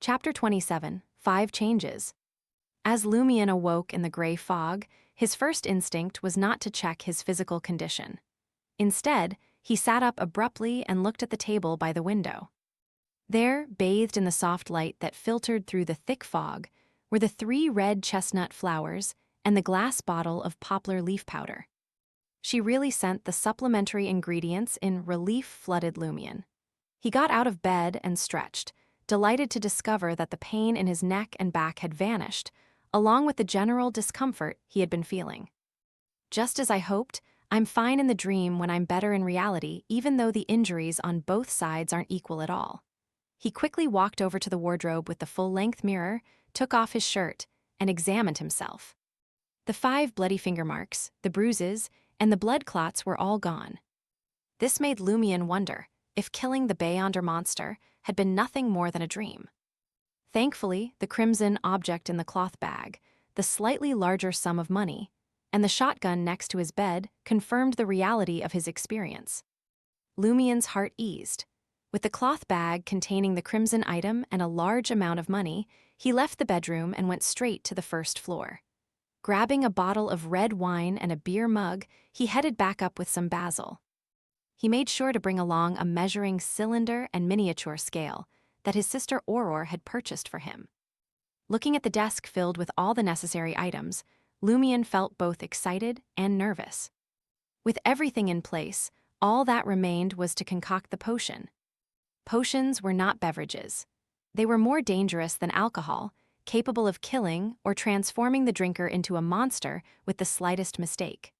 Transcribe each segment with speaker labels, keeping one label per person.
Speaker 1: Chapter 27, 5 Changes. As Lumion awoke in the gray fog, his first instinct was not to check his physical condition. Instead, he sat up abruptly and looked at the table by the window. There, bathed in the soft light that filtered through the thick fog, were the 3 red chestnut flowers and the glass bottle of poplar leaf powder. She really sent the supplementary ingredients in relief-flooded Lumion. He got out of bed and stretched, delighted to discover that the pain in his neck and back had vanished, along with the general discomfort he had been feeling. Just as I hoped, I'm fine in the dream when I'm better in reality, even though the injuries on both sides aren't equal at all. He quickly walked over to the wardrobe with the full-length mirror, took off his shirt, and examined himself. The 5 bloody finger marks, the bruises, and the blood clots were all gone. This made Lumion wonder if killing the Beyonder monster had been nothing more than a dream. Thankfully, the crimson object in the cloth bag, the slightly larger sum of money, and the shotgun next to his bed confirmed the reality of his experience. Lumion's heart eased. With the cloth bag containing the crimson item and a large amount of money, he left the bedroom and went straight to the first floor. Grabbing a bottle of red wine and a beer mug, he headed back up with some basil. He made sure to bring along a measuring cylinder and miniature scale that his sister Aurora had purchased for him. Looking at the desk filled with all the necessary items, Lumion felt both excited and nervous. With everything in place, all that remained was to concoct the potion. Potions were not beverages. They were more dangerous than alcohol, capable of killing or transforming the drinker into a monster with the slightest mistake.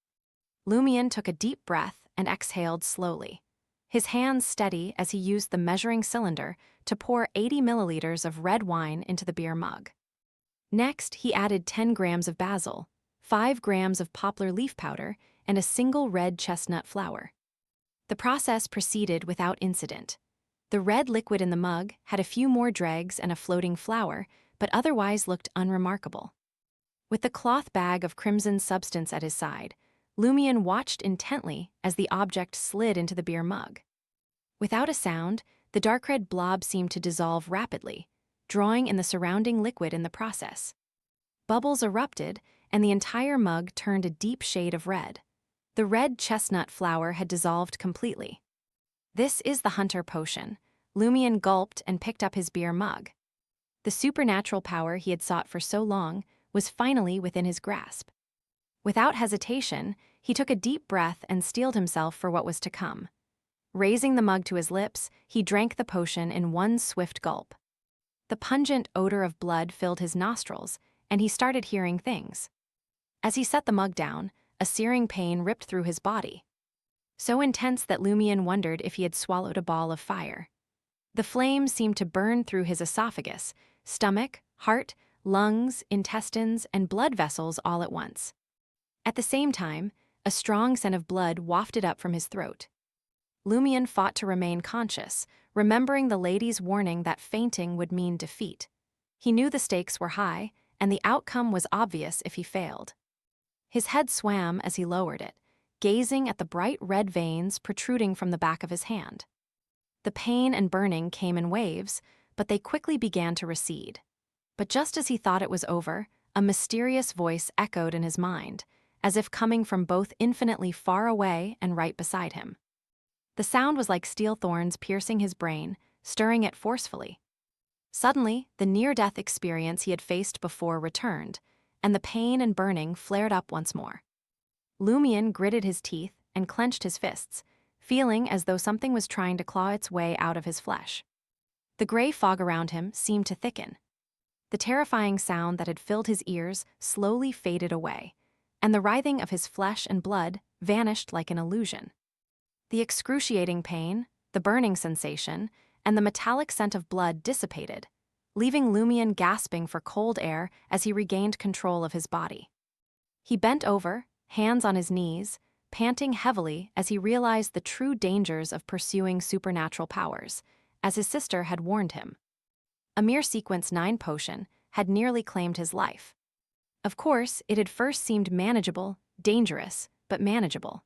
Speaker 1: Lumion took a deep breath and exhaled slowly, his hands steady as he used the measuring cylinder to pour 80 milliliters of red wine into the beer mug. Next, he added 10 grams of basil, 5 grams of poplar leaf powder, and a single red chestnut flower. The process proceeded without incident. The red liquid in the mug had a few more dregs and a floating flower, but otherwise looked unremarkable. With the cloth bag of crimson substance at his side, Lumion watched intently as the object slid into the beer mug. Without a sound, the dark red blob seemed to dissolve rapidly, drawing in the surrounding liquid in the process. Bubbles erupted, and the entire mug turned a deep shade of red. The red chestnut flower had dissolved completely. This is the Hunter potion. Lumion gulped and picked up his beer mug. The supernatural power he had sought for so long was finally within his grasp. Without hesitation, he took a deep breath and steeled himself for what was to come. Raising the mug to his lips, he drank the potion in one swift gulp. The pungent odor of blood filled his nostrils, and he started hearing things. As he set the mug down, a searing pain ripped through his body, so intense that Lumion wondered if he had swallowed a ball of fire. The flame seemed to burn through his esophagus, stomach, heart, lungs, intestines, and blood vessels all at once. At the same time, a strong scent of blood wafted up from his throat. Lumion fought to remain conscious, remembering the lady's warning that fainting would mean defeat. He knew the stakes were high, and the outcome was obvious if he failed. His head swam as he lowered it, gazing at the bright red veins protruding from the back of his hand. The pain and burning came in waves, but they quickly began to recede. But just as he thought it was over, a mysterious voice echoed in his mind, as if coming from both infinitely far away and right beside him. The sound was like steel thorns piercing his brain, stirring it forcefully. Suddenly, the near-death experience he had faced before returned, and the pain and burning flared up once more. Lumion gritted his teeth and clenched his fists, feeling as though something was trying to claw its way out of his flesh. The gray fog around him seemed to thicken. The terrifying sound that had filled his ears slowly faded away, and the writhing of his flesh and blood vanished like an illusion. The excruciating pain, the burning sensation, and the metallic scent of blood dissipated, leaving Lumion gasping for cold air as he regained control of his body. He bent over, hands on his knees, panting heavily as he realized the true dangers of pursuing supernatural powers, as his sister had warned him. A mere Sequence 9 potion had nearly claimed his life. Of course, it had first seemed manageable, dangerous, but manageable.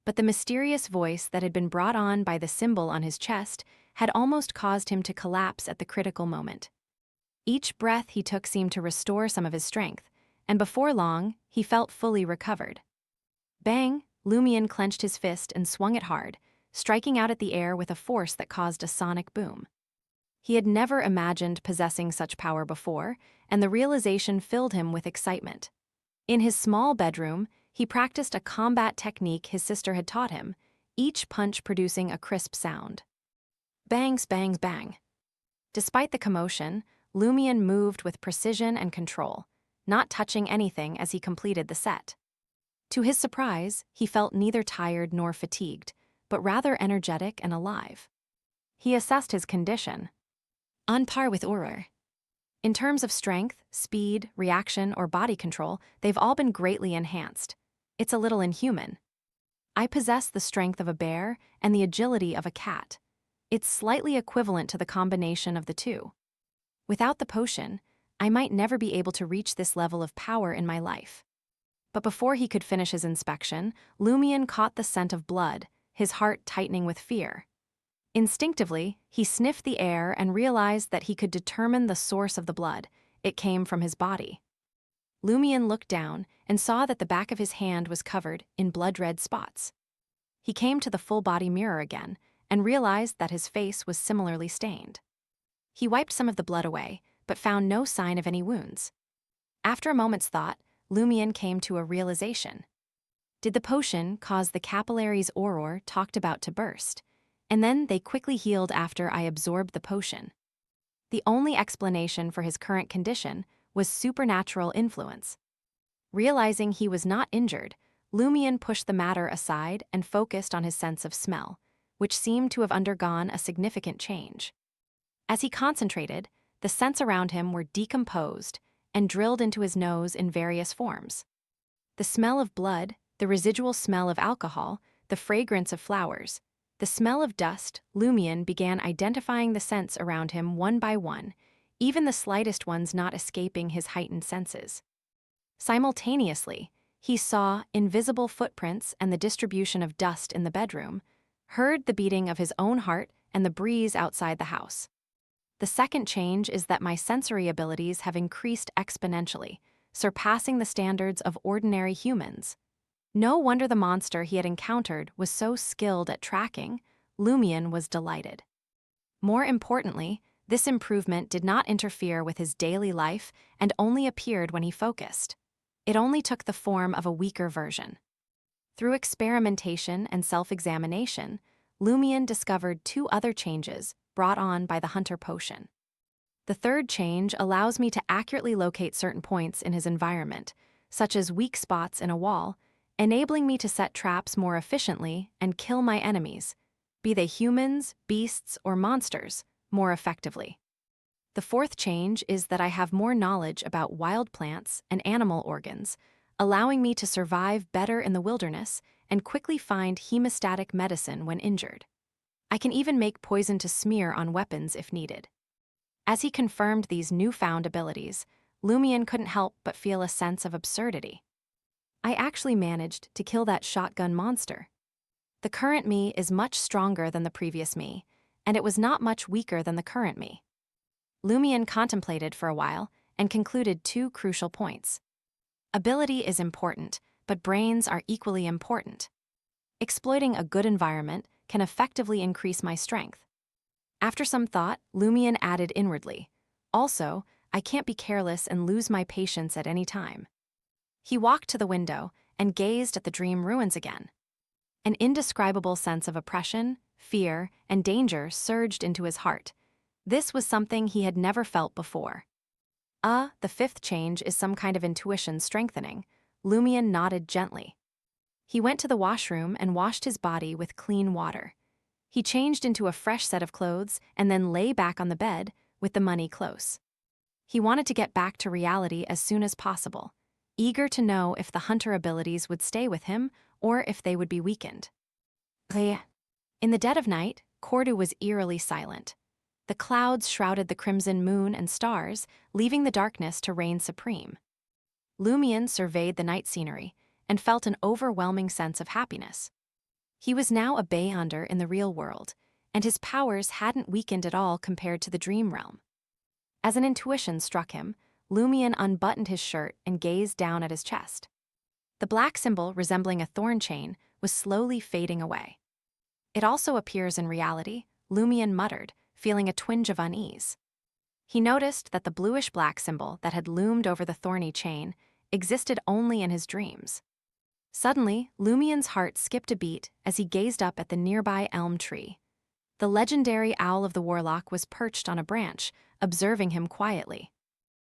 Speaker 1: But the mysterious voice that had been brought on by the symbol on his chest had almost caused him to collapse at the critical moment. Each breath he took seemed to restore some of his strength, and before long, he felt fully recovered. Bang! Lumion clenched his fist and swung it hard, striking out at the air with a force that caused a sonic boom. He had never imagined possessing such power before, and the realization filled him with excitement. In his small bedroom, he practiced a combat technique his sister had taught him, each punch producing a crisp sound. Bangs, bangs, bang. Despite the commotion, Lumion moved with precision and control, not touching anything as he completed the set. To his surprise, he felt neither tired nor fatigued, but rather energetic and alive. He assessed his condition. On par with Urur. In terms of strength, speed, reaction, or body control, they've all been greatly enhanced. It's a little inhuman. I possess the strength of a bear and the agility of a cat. It's slightly equivalent to the combination of the two. Without the potion, I might never be able to reach this level of power in my life. But before he could finish his inspection, Lumion caught the scent of blood, his heart tightening with fear. Instinctively, he sniffed the air and realized that he could determine the source of the blood. It came from his body. Lumion looked down and saw that the back of his hand was covered in blood-red spots. He came to the full-body mirror again and realized that his face was similarly stained. He wiped some of the blood away, but found no sign of any wounds. After a moment's thought, Lumion came to a realization. Did the potion cause the capillaries Urur talked about to burst? And then they quickly healed after I absorbed the potion. The only explanation for his current condition was supernatural influence. Realizing he was not injured, Lumion pushed the matter aside and focused on his sense of smell, which seemed to have undergone a significant change. As he concentrated, the scents around him were decomposed and drilled into his nose in various forms. The smell of blood, the residual smell of alcohol, the fragrance of flowers, the smell of dust. Lumion began identifying the scents around him one by one, even the slightest ones not escaping his heightened senses. Simultaneously, he saw invisible footprints and the distribution of dust in the bedroom, heard the beating of his own heart and the breeze outside the house. The second change is that my sensory abilities have increased exponentially, surpassing the standards of ordinary humans. No wonder the monster he had encountered was so skilled at tracking. Lumion was delighted. More importantly, this improvement did not interfere with his daily life and only appeared when he focused. It only took the form of a weaker version. Through experimentation and self-examination, Lumion discovered two other changes brought on by the Hunter potion. The third change allows me to accurately locate certain points in his environment, such as weak spots in a wall, enabling me to set traps more efficiently and kill my enemies, be they humans, beasts, or monsters, more effectively. The fourth change is that I have more knowledge about wild plants and animal organs, allowing me to survive better in the wilderness and quickly find hemostatic medicine when injured. I can even make poison to smear on weapons if needed. As he confirmed these newfound abilities, Lumion couldn't help but feel a sense of absurdity. I actually managed to kill that shotgun monster. The current me is much stronger than the previous me, and it was not much weaker than the current me. Lumion contemplated for a while and concluded two crucial points. Ability is important, but brains are equally important. Exploiting a good environment can effectively increase my strength. After some thought, Lumion added inwardly, also, I can't be careless and lose my patience at any time. He walked to the window and gazed at the dream ruins again. An indescribable sense of oppression, fear, and danger surged into his heart. This was something he had never felt before. The fifth change is some kind of intuition strengthening. Lumion nodded gently. He went to the washroom and washed his body with clean water. He changed into a fresh set of clothes and then lay back on the bed with the money close. He wanted to get back to reality as soon as possible, eager to know if the hunter abilities would stay with him or if they would be weakened. In the dead of night, Cordu was eerily silent. The clouds shrouded the crimson moon and stars, leaving the darkness to reign supreme. Lumion surveyed the night scenery and felt an overwhelming sense of happiness. He was now a Beyonder in the real world, and his powers hadn't weakened at all compared to the dream realm. As an intuition struck him, Lumion unbuttoned his shirt and gazed down at his chest. The black symbol, resembling a thorn chain, was slowly fading away. It also appears in reality, Lumion muttered, feeling a twinge of unease. He noticed that the bluish-black symbol that had loomed over the thorny chain existed only in his dreams. Suddenly, Lumion's heart skipped a beat as he gazed up at the nearby elm tree. The legendary Owl of the Warlock was perched on a branch, observing him quietly.